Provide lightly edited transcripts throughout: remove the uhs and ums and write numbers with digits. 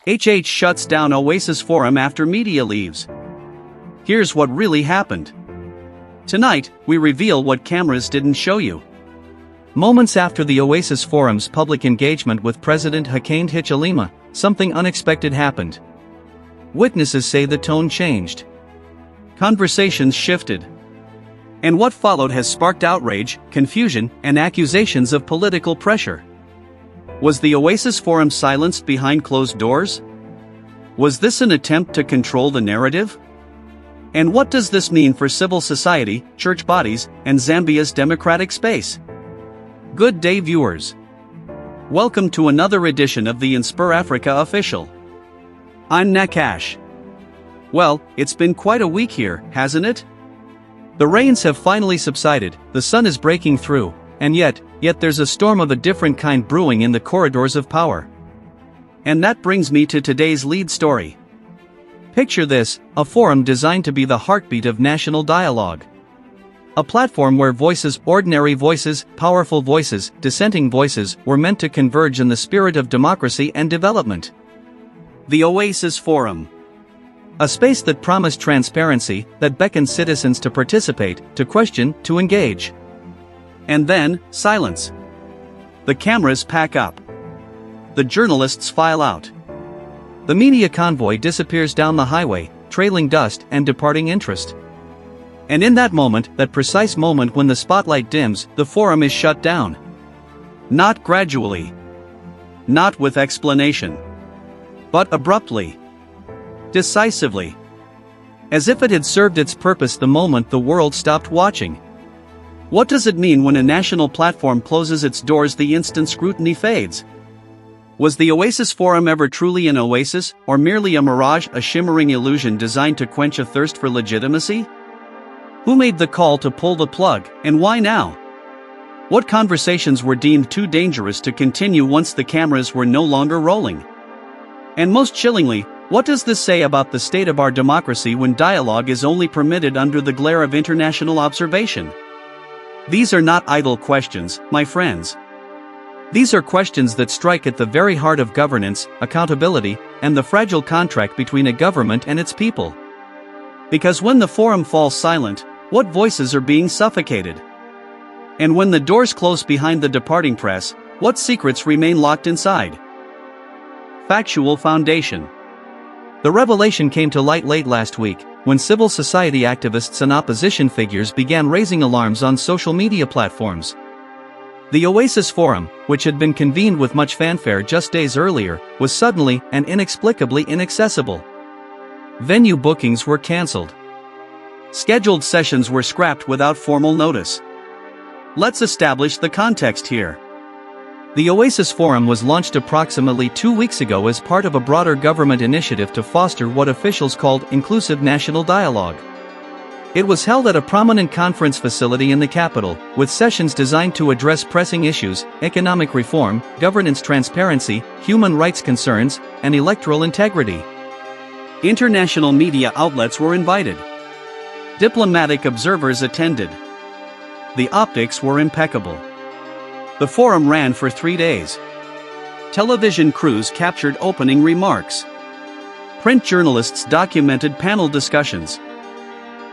HH shuts down Oasis Forum after media leaves. Here's what really happened. Tonight, we reveal what cameras didn't show you. Moments after the Oasis Forum's public engagement with President Hakainde Hichilema, something unexpected happened. Witnesses say the tone changed. Conversations shifted. And what followed has sparked outrage, confusion, and accusations of political pressure. Was the Oasis Forum silenced behind closed doors? Was this an attempt to control the narrative? And what does this mean for civil society, church bodies, and Zambia's democratic space? Good day, viewers. Welcome to another edition of the InspirAfrica Official. I'm Nakash. Well, it's been quite a week here, hasn't it? The rains have finally subsided, the sun is breaking through, and yet there's a storm of a different kind brewing in the corridors of power. And that brings me to today's lead story. Picture this, a forum designed to be the heartbeat of national dialogue. A platform where voices, ordinary voices, powerful voices, dissenting voices, were meant to converge in the spirit of democracy and development. The Oasis Forum. A space that promised transparency, that beckoned citizens to participate, to question, to engage. And then, silence. The cameras pack up. The journalists file out. The media convoy disappears down the highway, trailing dust and departing interest. And in that moment, that precise moment when the spotlight dims, the forum is shut down. Not gradually. Not with explanation. But abruptly. Decisively. As if it had served its purpose the moment the world stopped watching. What does it mean when a national platform closes its doors the instant scrutiny fades? Was the Oasis Forum ever truly an oasis, or merely a mirage, a shimmering illusion designed to quench a thirst for legitimacy? Who made the call to pull the plug, and why now? What conversations were deemed too dangerous to continue once the cameras were no longer rolling? And most chillingly, what does this say about the state of our democracy when dialogue is only permitted under the glare of international observation? These are not idle questions, my friends. These are questions that strike at the very heart of governance, accountability, and the fragile contract between a government and its people. Because when the forum falls silent, what voices are being suffocated? And when the doors close behind the departing press, what secrets remain locked inside? Factual foundation. The revelation came to light late last week, when civil society activists and opposition figures began raising alarms on social media platforms. The Oasis Forum, which had been convened with much fanfare just days earlier, was suddenly and inexplicably inaccessible. Venue bookings were cancelled. Scheduled sessions were scrapped without formal notice. Let's establish the context here. The Oasis Forum was launched approximately 2 weeks ago as part of a broader government initiative to foster what officials called inclusive national dialogue. It was held at a prominent conference facility in the capital, with sessions designed to address pressing issues, economic reform, governance transparency, human rights concerns, and electoral integrity. International media outlets were invited. Diplomatic observers attended. The optics were impeccable. The forum ran for 3 days. Television crews captured opening remarks. Print journalists documented panel discussions.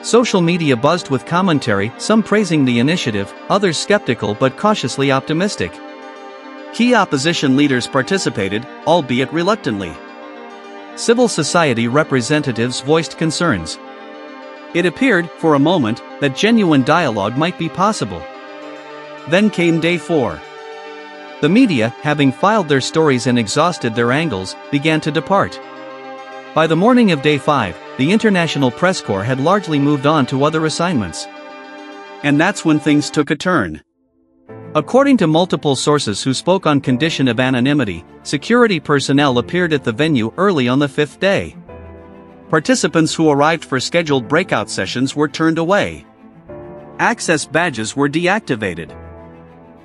Social media buzzed with commentary, some praising the initiative, others skeptical but cautiously optimistic. Key opposition leaders participated, albeit reluctantly. Civil society representatives voiced concerns. It appeared, for a moment, that genuine dialogue might be possible. Then came day 4. The media, having filed their stories and exhausted their angles, began to depart. By the morning of day 5, the International Press Corps had largely moved on to other assignments. And that's when things took a turn. According to multiple sources who spoke on condition of anonymity, security personnel appeared at the venue early on the 5th day. Participants who arrived for scheduled breakout sessions were turned away. Access badges were deactivated.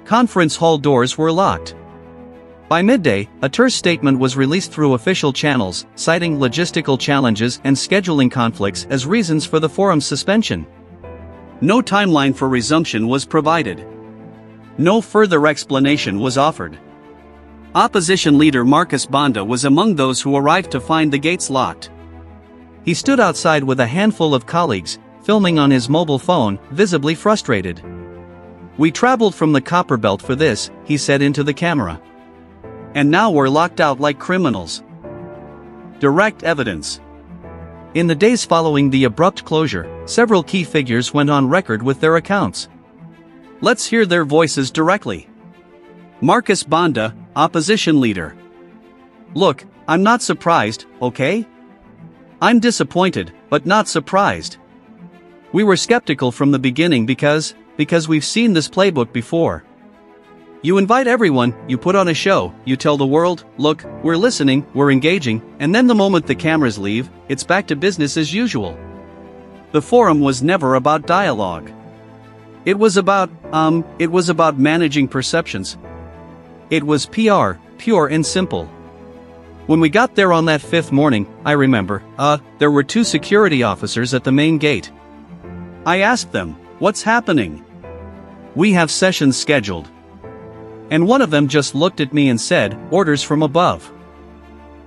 Conference hall doors were locked. By midday, a terse statement was released through official channels, citing logistical challenges and scheduling conflicts as reasons for the forum's suspension. No timeline for resumption was provided. No further explanation was offered. Opposition leader Marcus Banda was among those who arrived to find the gates locked. He stood outside with a handful of colleagues, filming on his mobile phone, visibly frustrated. "We traveled from the Copperbelt for this," he said into the camera. "And now we're locked out like criminals." Direct evidence. In the days following the abrupt closure, several key figures went on record with their accounts. Let's hear their voices directly. Marcus Banda, opposition leader. "Look, I'm not surprised, okay? I'm disappointed, but not surprised. We were skeptical from the beginning because we've seen this playbook before. You invite everyone, you put on a show, you tell the world, look, we're listening, we're engaging, and then the moment the cameras leave, it's back to business as usual." The forum was never about dialogue. It was about managing perceptions. It was PR, pure and simple. When we got there on that fifth morning, I remember, there were 2 security officers at the main gate. I asked them, "What's happening?" "We have sessions scheduled." And one of them just looked at me and said, "Orders from above.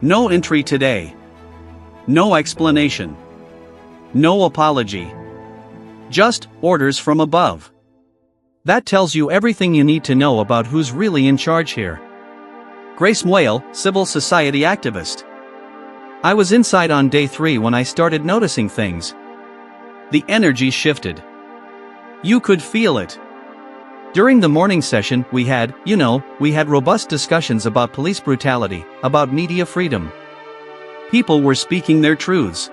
No entry today. No explanation. No apology. Just, orders from above." That tells you everything you need to know about who's really in charge here. Grace Moyle, civil society activist. I was inside on day 3 when I started noticing things. The energy shifted. You could feel it. During the morning session, we had robust discussions about police brutality, about media freedom. People were speaking their truths.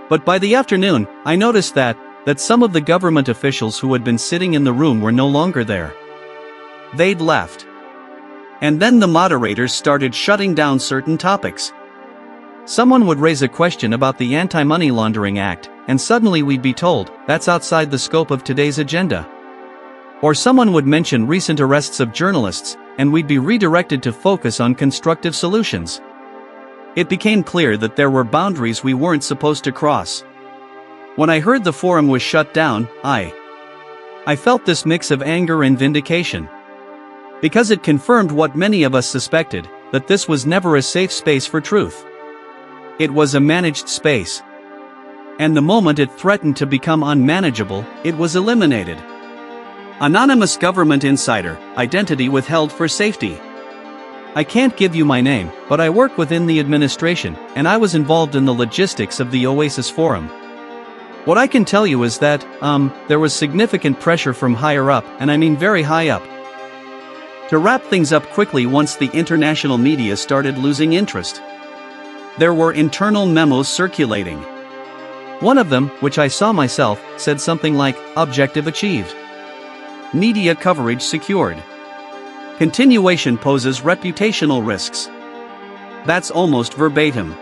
But by the afternoon, I noticed that some of the government officials who had been sitting in the room were no longer there. They'd left. And then the moderators started shutting down certain topics. Someone would raise a question about the Anti-Money Laundering Act, and suddenly we'd be told, that's outside the scope of today's agenda. Or someone would mention recent arrests of journalists, and we'd be redirected to focus on constructive solutions. It became clear that there were boundaries we weren't supposed to cross. When I heard the forum was shut down, I felt this mix of anger and vindication. Because it confirmed what many of us suspected, that this was never a safe space for truth. It was a managed space. And the moment it threatened to become unmanageable, it was eliminated. Anonymous government insider, identity withheld for safety. I can't give you my name, but I work within the administration, and I was involved in the logistics of the Oasis Forum. What I can tell you is that, there was significant pressure from higher up, and I mean very high up, to wrap things up quickly once the international media started losing interest. There were internal memos circulating. One of them, which I saw myself, said something like, "Objective achieved. Media coverage secured. Continuation poses reputational risks." That's almost verbatim.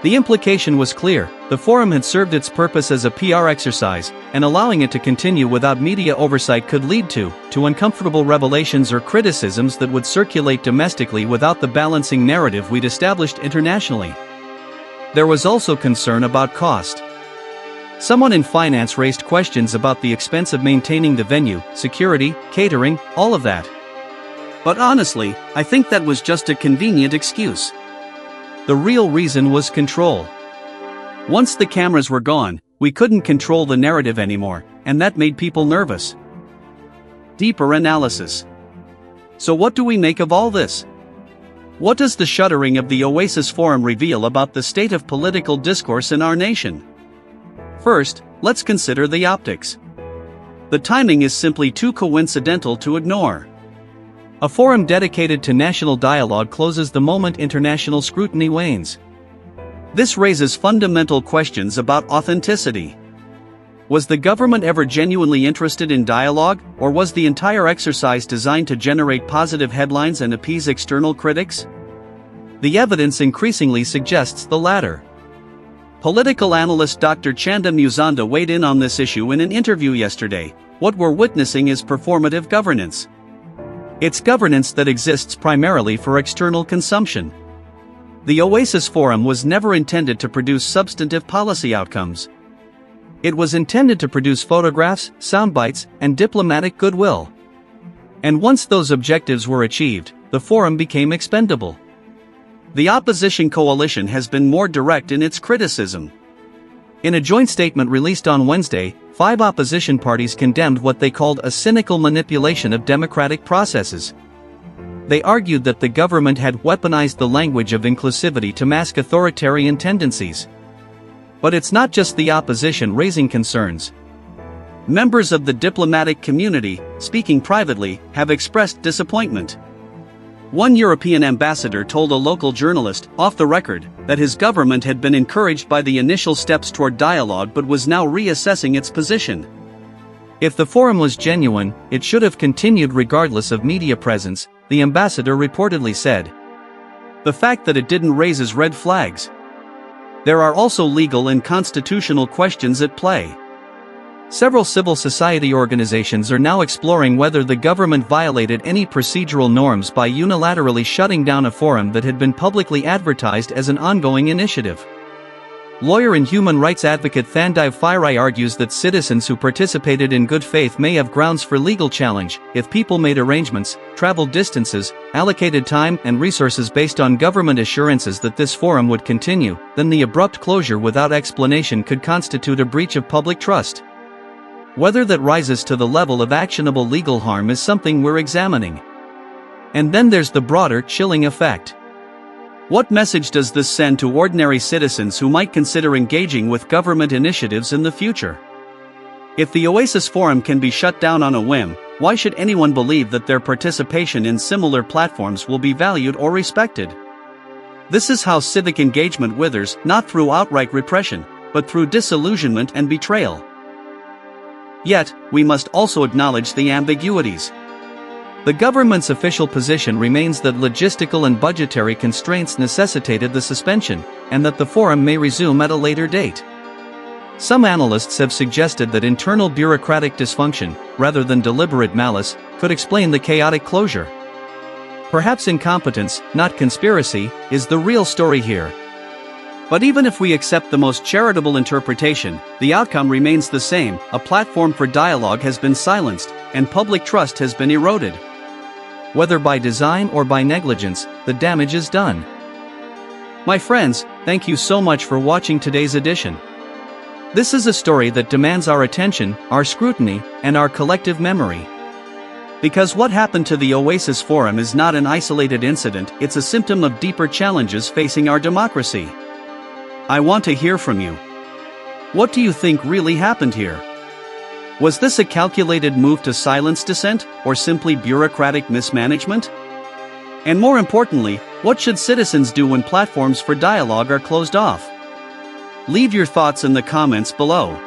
The implication was clear: the forum had served its purpose as a PR exercise, and allowing it to continue without media oversight could lead to uncomfortable revelations or criticisms that would circulate domestically without the balancing narrative we'd established internationally. There was also concern about cost. Someone in finance raised questions about the expense of maintaining the venue, security, catering, all of that. But honestly, I think that was just a convenient excuse. The real reason was control. Once the cameras were gone, we couldn't control the narrative anymore, and that made people nervous. Deeper analysis. So what do we make of all this? What does the shuttering of the Oasis Forum reveal about the state of political discourse in our nation? First, let's consider the optics. The timing is simply too coincidental to ignore. A forum dedicated to national dialogue closes the moment international scrutiny wanes. This raises fundamental questions about authenticity. Was the government ever genuinely interested in dialogue, or was the entire exercise designed to generate positive headlines and appease external critics? The evidence increasingly suggests the latter. Political analyst Dr. Chanda Musonda weighed in on this issue in an interview yesterday. What we're witnessing is performative governance. It's governance that exists primarily for external consumption. The Oasis Forum was never intended to produce substantive policy outcomes. It was intended to produce photographs, soundbites, and diplomatic goodwill. And once those objectives were achieved, the forum became expendable. The opposition coalition has been more direct in its criticism. In a joint statement released on Wednesday, 5 opposition parties condemned what they called a cynical manipulation of democratic processes. They argued that the government had weaponized the language of inclusivity to mask authoritarian tendencies. But it's not just the opposition raising concerns. Members of the diplomatic community, speaking privately, have expressed disappointment. One European ambassador told a local journalist, off the record, that his government had been encouraged by the initial steps toward dialogue but was now reassessing its position. If the forum was genuine, it should have continued regardless of media presence, the ambassador reportedly said. The fact that it didn't raises red flags. There are also legal and constitutional questions at play. Several civil society organizations are now exploring whether the government violated any procedural norms by unilaterally shutting down a forum that had been publicly advertised as an ongoing initiative. Lawyer and human rights advocate Thandai Firai argues that citizens who participated in good faith may have grounds for legal challenge if people made arrangements, traveled distances, allocated time and resources based on government assurances that this forum would continue, then the abrupt closure without explanation could constitute a breach of public trust. Whether that rises to the level of actionable legal harm is something we're examining. And then there's the broader, chilling effect. What message does this send to ordinary citizens who might consider engaging with government initiatives in the future? If the Oasis Forum can be shut down on a whim, why should anyone believe that their participation in similar platforms will be valued or respected? This is how civic engagement withers, not through outright repression, but through disillusionment and betrayal. Yet, we must also acknowledge the ambiguities. The government's official position remains that logistical and budgetary constraints necessitated the suspension, and that the forum may resume at a later date. Some analysts have suggested that internal bureaucratic dysfunction, rather than deliberate malice, could explain the chaotic closure. Perhaps incompetence, not conspiracy, is the real story here. But even if we accept the most charitable interpretation, the outcome remains the same: a platform for dialogue has been silenced, and public trust has been eroded. Whether by design or by negligence, the damage is done. My friends, thank you so much for watching today's edition. This is a story that demands our attention, our scrutiny, and our collective memory. Because what happened to the Oasis Forum is not an isolated incident, it's a symptom of deeper challenges facing our democracy. I want to hear from you. What do you think really happened here? Was this a calculated move to silence dissent, or simply bureaucratic mismanagement? And more importantly, what should citizens do when platforms for dialogue are closed off? Leave your thoughts in the comments below.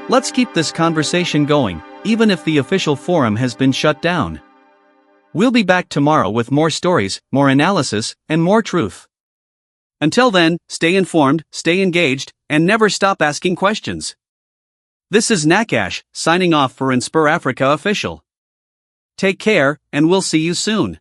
Let's keep this conversation going, even if the official forum has been shut down. We'll be back tomorrow with more stories, more analysis, and more truth. Until then, stay informed, stay engaged, and never stop asking questions. This is Nakash, signing off for InspirAfrica Official. Take care, and we'll see you soon.